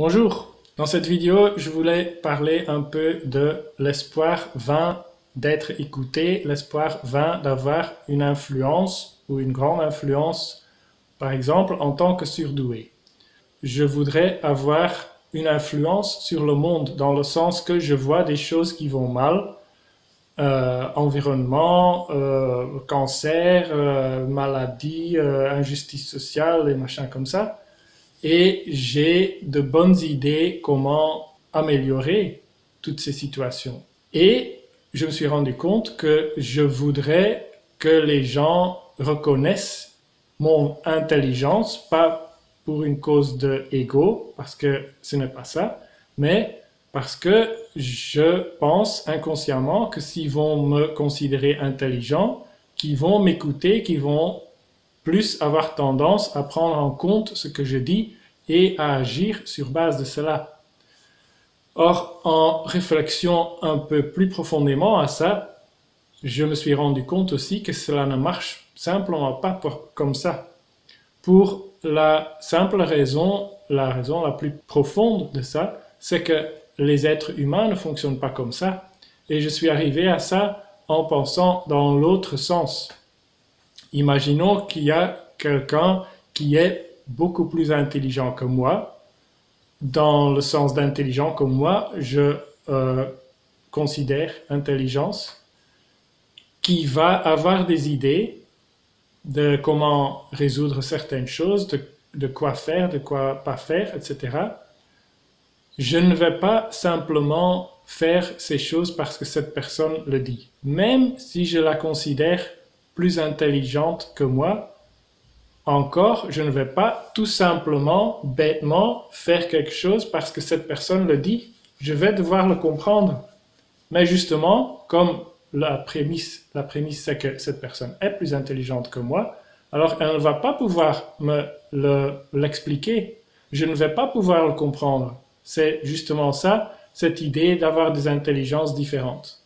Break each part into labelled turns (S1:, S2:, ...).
S1: Bonjour, dans cette vidéo, je voulais parler un peu de l'espoir vain d'être écouté, l'espoir vain d'avoir une influence ou une grande influence, par exemple en tant que surdoué. Je voudrais avoir une influence sur le monde dans le sens que je vois des choses qui vont mal, environnement, cancer, maladie, injustice sociale et machin comme ça. Et j'ai de bonnes idées comment améliorer toutes ces situations. Et je me suis rendu compte que je voudrais que les gens reconnaissent mon intelligence, pas pour une cause de ego, parce que ce n'est pas ça, mais parce que je pense inconsciemment que s'ils vont me considérer intelligent, qu'ils vont m'écouter, qu'ils vont plus avoir tendance à prendre en compte ce que je dis et à agir sur base de cela. Or, en réflexion un peu plus profondément à ça, je me suis rendu compte aussi que cela ne marche simplement pas comme ça. Pour la simple raison, la raison la plus profonde de ça, c'est que les êtres humains ne fonctionnent pas comme ça. Et je suis arrivé à ça en pensant dans l'autre sens. Imaginons qu'il y a quelqu'un qui est beaucoup plus intelligent que moi. Dans le sens d'intelligent comme moi, je considère intelligence, qui va avoir des idées de comment résoudre certaines choses, de quoi faire, de quoi pas faire, etc. Je ne vais pas simplement faire ces choses parce que cette personne le dit. Même si je la considère plus intelligente que moi, encore, je ne vais pas tout simplement, bêtement, faire quelque chose parce que cette personne le dit. Je vais devoir le comprendre. Mais justement, comme la prémisse c'est que cette personne est plus intelligente que moi, alors elle ne va pas pouvoir me l'expliquer. Je ne vais pas pouvoir le comprendre. C'est justement ça, cette idée d'avoir des intelligences différentes.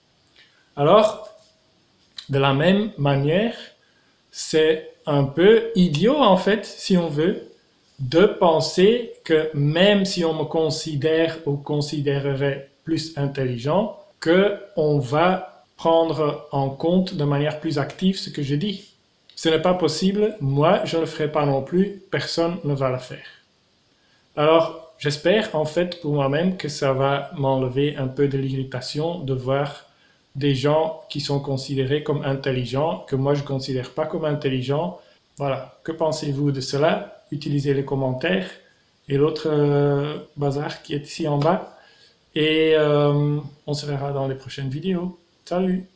S1: Alors, de la même manière, c'est un peu idiot en fait, si on veut, de penser que même si on me considère ou considérerait plus intelligent, qu'on va prendre en compte de manière plus active ce que je dis. Ce n'est pas possible, moi je ne le ferai pas non plus, personne ne va le faire. Alors j'espère en fait pour moi-même que ça va m'enlever un peu de l'irritation de voir des gens qui sont considérés comme intelligents, que moi je ne considère pas comme intelligents. Voilà, que pensez-vous de cela? Utilisez les commentaires et l'autre bazar qui est ici en bas. Et on se verra dans les prochaines vidéos. Salut!